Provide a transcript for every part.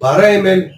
12 ml,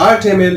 8 ml,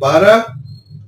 12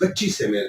25 ml।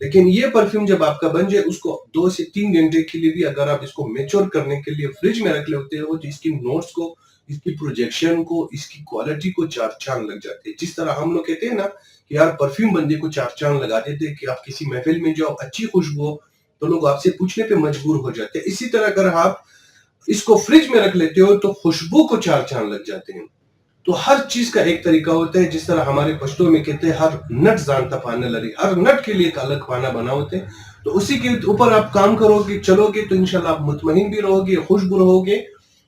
لیکن یہ perfume جب آپ کا بن جائے اس کو 2 سے 3 گھنٹے کے لیے بھی اگر آپ اس کو میچور کرنے کے لیے فریج میں رکھ لیتے ہو تو اس کی نوٹس کو، اس کی پروجیکشن کو، اس کی کوالٹی کو 4 چاند لگ جاتے ہیں. جس طرح ہم لوگ کہتے ہیں نا کہ یار پرفیوم بندے کو 4 چاند لگا دیتے کہ آپ کسی محفل میں جاؤ اچھی خوشبو ہو تو لوگ آپ سے پوچھنے پہ مجبور ہو جاتے ہیں. اسی طرح اگر آپ اس کو فریج میں رکھ لیتے ہو تو خوشبو کو 4 چاند لگ جاتے ہیں. تو ہر چیز کا ایک طریقہ ہوتا ہے. جس طرح ہمارے پشتوں میں کہتے ہیں ہر نٹ جانتا پانا لری، ہر نٹ کے لیے ایک الگ پانا بنا ہوتے ہیں. تو اسی کے اوپر آپ کام کرو گے، چلو گے تو انشاءاللہ آپ مطمئن بھی رہو گے، خوش بھی رہو گے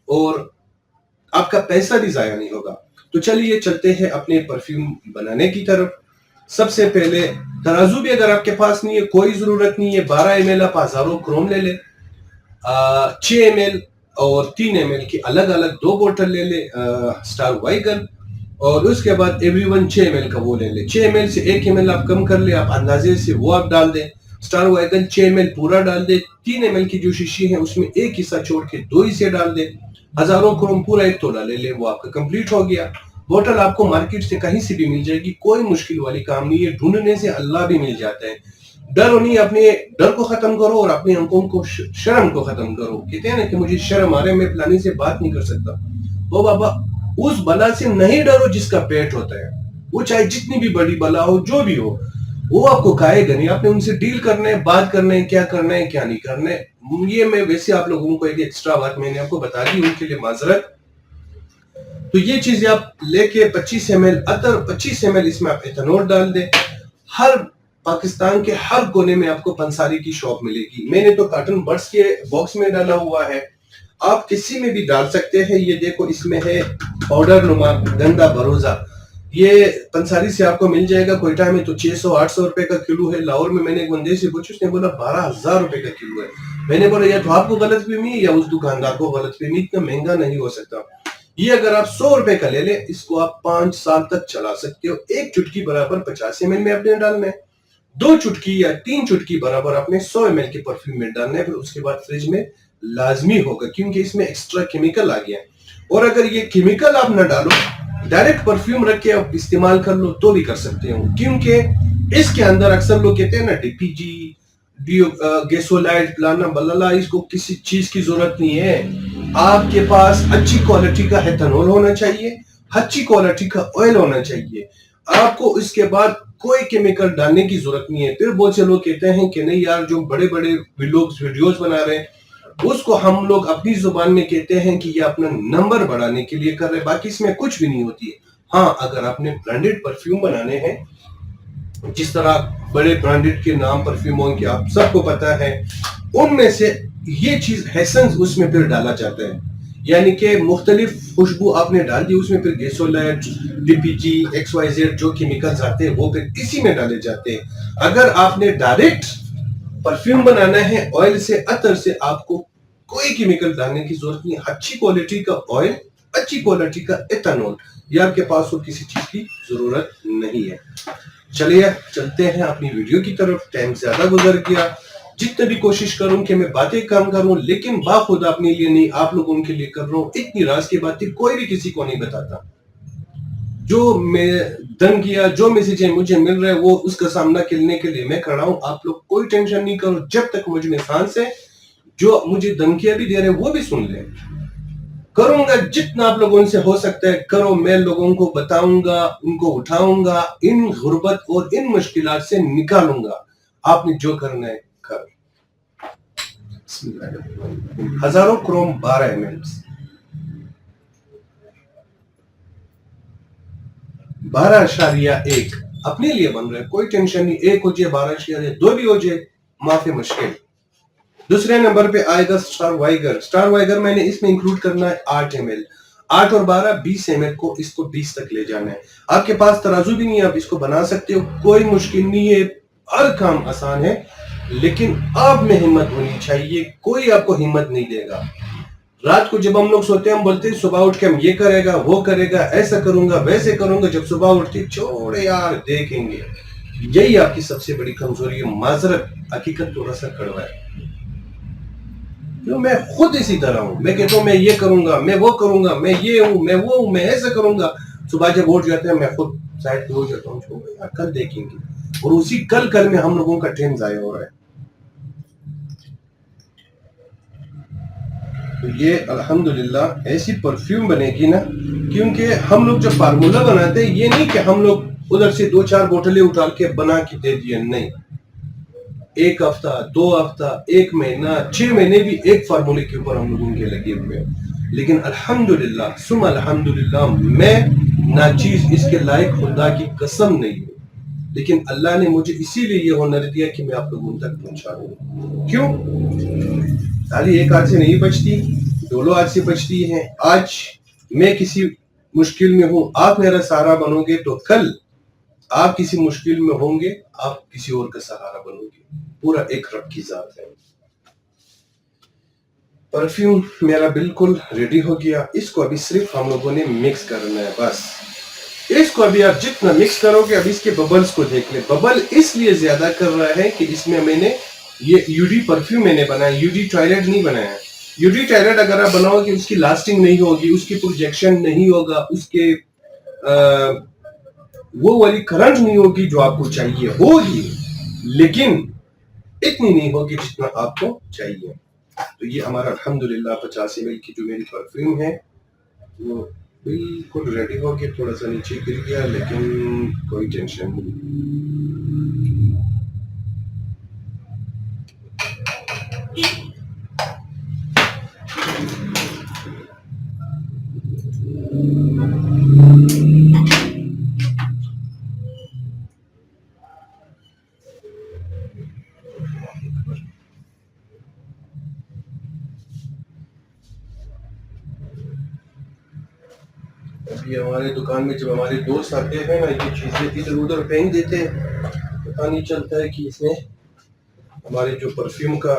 اور آپ کا پیسہ بھی ضائع نہیں ہوگا. تو چلیے چلتے ہیں اپنے پرفیوم بنانے کی طرف. سب سے پہلے ترازو بھی اگر آپ کے پاس نہیں ہے کوئی ضرورت نہیں ہے. 12 ml آپ ہزاروں کروم لے لیں، 6 ml اور 3 ml کی الگ الگ 2 بوٹل لے لیں سٹار وائگن، اور اس کے بعد ایوری ون 6 ml کا وہ لے لیں. 6 ml سے 1 ml آپ کم کر لیں، آپ اندازے سے وہ آپ ڈال دیں. سٹار وائگن 6 ml پورا ڈال دیں. 3 ml کی جو شیشی ہے اس میں ایک حصہ چھوڑ کے 2 حصے ڈال دیں. ہزاروں کروم پورا 1 تولا لے لیں، وہ آپ کا کمپلیٹ ہو گیا. بوٹل آپ کو مارکیٹ سے کہیں سے بھی مل جائے گی، کوئی مشکل والی کام نہیں ہے، ڈھونڈنے سے اللہ بھی مل جاتا ہے. ڈر نہیں، اپنے ڈر کو ختم کرو اور اپنی آنکھوں کو شرم کو ختم کرو. کہتے ہیں نا کہ مجھے شرم آ رہا ہے، میں فلانے سے بات نہیں کر سکتا. وہ بابا اس بلا سے نہیں ڈرو جس کا پیٹ ہوتا ہے. وہ چاہے جتنی بھی بڑی بلا ہو، جو بھی ہو، وہ آپ کو کھائے گا نہیں. آپ نے ان سے ڈیل کرنا ہے، بات کرنا ہے، کیا کرنا ہے کیا نہیں کرنا ہے. یہ میں ویسے آپ لوگوں کو ایک ایکسٹرا بات میں نے آپ کو بتا دی، ان کے لیے معذرت. تو یہ چیزیں آپ لے کے 25 ml عطر، 25 ml اس میں آپ ایتھنول ڈال دیں. ہر پاکستان کے ہر کونے میں آپ کو پنساری کی شاپ ملے گی. میں نے تو کاٹن برڈز کے باکس میں ڈالا ہوا ہے، آپ کسی میں بھی ڈال سکتے ہیں. یہ دیکھو اس میں ہے پاؤڈر نما گندا بروزہ، یہ پنساری سے آپ کو مل جائے گا. کوئٹہ میں تو 600-800 روپے کا کلو ہے. لاہور میں نے ایک بندے سے پوچھا، اس نے بولا 12,000 روپے کا کلو ہے. میں نے بولا یا تو آپ کو غلط فہمی یا اس دکاندار کو غلط فہمی، اتنا مہنگا نہیں ہو سکتا. یہ اگر آپ 100 روپے کا لے لیں، اس کو آپ 5 سال تک چلا سکتے ہو. 1 چٹکی برابر 50 ml میں آپ نے ڈالنا ہے، 2 چٹکی یا 3 چٹکی برابر آپ نے 100 ml کے پرفیوم میں ڈالنا ہے. پھر اس کے بعد فریج میں لازمی ہوگا کیونکہ اس میں ایکسٹرا کیمیکل آ گیا ہے. اور اگر یہ کیمیکل آپ نہ ڈالو، ڈائریکٹ پرفیوم رکھ کے آپ استعمال کر لو تو بھی کر سکتے ہو. کیونکہ اس کے اندر اکثر لوگ کہتے ہیں نا ڈی پی جی، گیسولائٹ، پلانا بلانا، اس کو کسی چیز کی ضرورت نہیں ہے. آپ کے پاس اچھی کوالٹی کا ایتھنول ہونا چاہیے، اچھی کوالٹی کا آئل ہونا چاہیے. آپ کو اس کے بعد کوئی کیمیکل ڈالنے کی ضرورت نہیں ہے. پھر بہت سے لوگ کہتے ہیں کہ نہیں یار جو بڑے بڑے ویڈیوز بنا رہے ہیں اس کو ہم لوگ اپنی زبان میں کہتے ہیں کہ یہ اپنا نمبر بڑھانے کے لیے کر رہے ہیں، باقی اس میں کچھ بھی نہیں ہوتی ہے. ہاں اگر آپ نے برانڈڈ پرفیوم بنانے ہیں، جس طرح بڑے برانڈڈ کے نام پرفیوموں کے آپ سب کو پتا ہے، ان میں سے یہ چیز ہیسنس اس میں پھر ڈالا جاتا ہے. یعنی کہ مختلف خوشبو آپ نے ڈال دی اس میں، پھر گیسولائٹ، ڈی پی جی، ایکس وائی زیڈ جو کیمیکلز آتے ہیں وہ پھر اسی میں ڈالے جاتے ہیں. اگر آپ نے ڈائریکٹ پرفیوم بنانا ہے آئل سے، عطر سے، آپ کو کوئی کیمیکل ڈالنے کی ضرورت نہیں. اچھی کوالٹی کا آئل، اچھی کوالٹی کا ایتھنول، یہ آپ کے پاس ہو، کسی چیز کی ضرورت نہیں ہے. چلیے چلتے ہیں اپنی ویڈیو کی طرف. ٹائم زیادہ گزر گیا. جتنے بھی کوشش کروں کہ میں باتیں کم کروں، لیکن باخدا اپنے لیے نہیں، آپ لوگوں کے لیے کر رہا ہوں. اتنی راز کی باتیں کوئی بھی کسی کو نہیں بتاتا. جو میں دن کیا، جو میسیجیں مجھے مل رہے وہ اس کا سامنا کرنے کے لیے میں کھڑا ہوں. آپ لوگ کوئی ٹینشن نہیں کرو، جب تک مجھ میں سانس ہے. جو مجھے دھمکیاں بھی دے رہے وہ بھی سن لیں. کروں گا جتنا آپ لوگوں سے ہو سکتا ہے کرو. میں لوگوں کو بتاؤں گا، ان کو اٹھاؤں گا، ان غربت اور ان مشکلات سے نکالوں گا. آپ نے جو کرنا ہے کرو. ہزاروں کروم 12 ml 12.1 اپنے لیے بن رہا ہے، کوئی ٹینشن نہیں. 1 ہو جائے، 12.2 بھی ہو جائے، معافی مشکل. دوسرے نمبر پہ آئے گا سٹار وائگر. سٹار وائگر میں نے اس میں انکلوڈ کرنا ہے 8 ml. 8 اور 12 20 ml کو، اس کو 20 تک لے جانا ہے. آپ کے پاس ترازو بھی نہیں ہے، آپ اس کو بنا سکتے ہو، کوئی مشکل نہیں ہے. ہر کام آسان ہے، لیکن آپ میں ہمت ہونی چاہیے. کوئی آپ کو ہمت نہیں دے گا. رات کو جب ہم لوگ سوتے ہیں ہم بولتے ہیں صبح اٹھ کے ہم یہ کرے گا، وہ کرے گا، ایسا کروں گا، ویسے کروں گا. جب صبح اٹھتے چھوڑے یار دیکھیں گے. یہی آپ کی سب سے بڑی کمزوری ہے. معذرت، حقیقت تھوڑا سا کڑوا ہے. میں خود اسی طرح ہوں. میں کہتا ہوں میں یہ کروں گا، میں وہ کروں گا، میں یہ ہوں، میں وہ ہوں، میں ایسا کروں گا. صبح جب اٹھ جاتے ہیں میں خود سائڈ پہ ہو جاتا ہوں، چھوڑو یار کل دیکھیں گے. اور اسی کل میں ہم لوگوں کا ٹائم ضائع ہو رہا ہے. تو یہ الحمدللہ ایسی پرفیوم بنے گی نا، کیونکہ ہم لوگ جو فارمولا بناتے ہیں یہ نہیں کہ ہم لوگ ادھر سے 2-4 بوتلیں اٹھا کے بنا کے دے دیا، نہیں. 1 ہفتہ 2 ہفتہ 1 مہینہ 6 مہینے بھی ایک فارمولے کے اوپر ہم لوگوں کے لگے ہوئے ہیں. لیکن الحمدللہ ثم الحمدللہ میں ناچیز اس کے لائق خدا کی قسم نہیں ہوں. لیکن اللہ نے مجھے اسی لیے یہ ہنر دیا کہ میں آپ لوگوں تک پہنچا دوں. کیوں؟ تالی ایک ہاتھ سے نہیں بچتی، دونوں ہاتھ سے بچتی ہیں. آج میں کسی مشکل میں ہوں، آپ میرا سہارا بنو گے تو کل آپ کسی مشکل میں ہوں گے، آپ کسی اور کا سہارا بنو گے. پورا ایک رب کی ذات ہے. پرفیوم میرا بالکل ریڈی ہو گیا. اس کو ابھی صرف ہم لوگوں نے مکس کرنا ہے بس. اس کو ابھی آپ جتنا مکس کرو گے، ابھی اس کے ببلز کو دیکھ لیں. ببل اس لیے زیادہ کر رہا ہے کہ اس میں میں نے یہ یو ڈی پرفیوم میں نے بنایا، یو ڈی ٹوائلٹ نہیں بنایا. یو ڈی ٹوائلٹ اگر آپ بناؤ گے اس کی لاسٹنگ نہیں ہوگی، اس کی پروجیکشن نہیں ہوگا، اس کے وہ والی کرنٹ نہیں ہوگی جو آپ کو چاہیے. ہوگی لیکن اتنی نہیں ہوگی جتنا آپ کو چاہیے. تو یہ ہمارا الحمدللہ 50 ml کی جو میری پرفیوم ہے وہ بالکل ریڈی ہو گیا. تھوڑا سا نیچے گر گیا لیکن کوئی ٹینشن نہیں. ابھی ہمارے دکان میں جب ہمارے دوست آتے ہیں نا، یہ چیزیں ادھر ادھر پھینک دیتے ہیں، پتہ نہیں چلتا ہے کہ اس میں ہمارے جو پرفیوم کا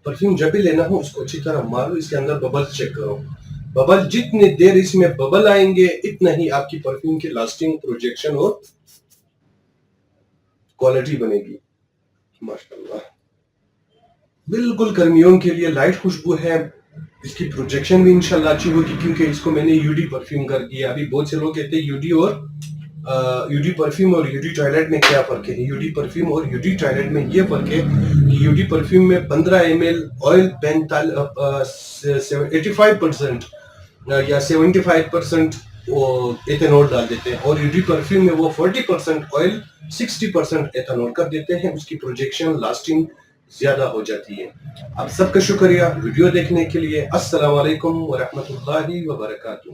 پرفیوم جب بھی لینا ہو اس کو اچھی طرح مارو. اس کے اندر ببل چیک کرو. ببل جتنی دیر اس میں ببل آئیں گے اتنا ہی آپ کی پرفیوم کی لاسٹنگ، پروجیکشن اور کوالٹی بنے گی. ماشاءاللہ بالکل گرمیوں کے لیے لائٹ خوشبو ہے. اس کی پروجیکشن بھی انشاءاللہ اچھی ہوگی کیونکہ اس کو میں نے یو ڈی پرفیوم کر دیا. ابھی بہت سے لوگ کہتے ہیں یو ڈی پرفیوم اور یو ڈی ٹوائلٹ میں کیا فرق ہے. یو ڈی پرفیوم اور یو ڈی ٹوائلٹ میں یہ فرق ہے کہ یو ڈی پرفیوم میں 15 ml آئل 85% یا 75% ایتھنول ڈال دیتے ہیں، اور یو ڈی پرفیوم میں وہ 40% آئل 60% ایتھنول کر دیتے ہیں. اس کی پروجیکشن لاسٹنگ زیادہ ہو جاتی ہے. آپ سب کا شکریہ ویڈیو دیکھنے کے لیے. السلام علیکم ورحمۃ اللہ وبرکاتہ.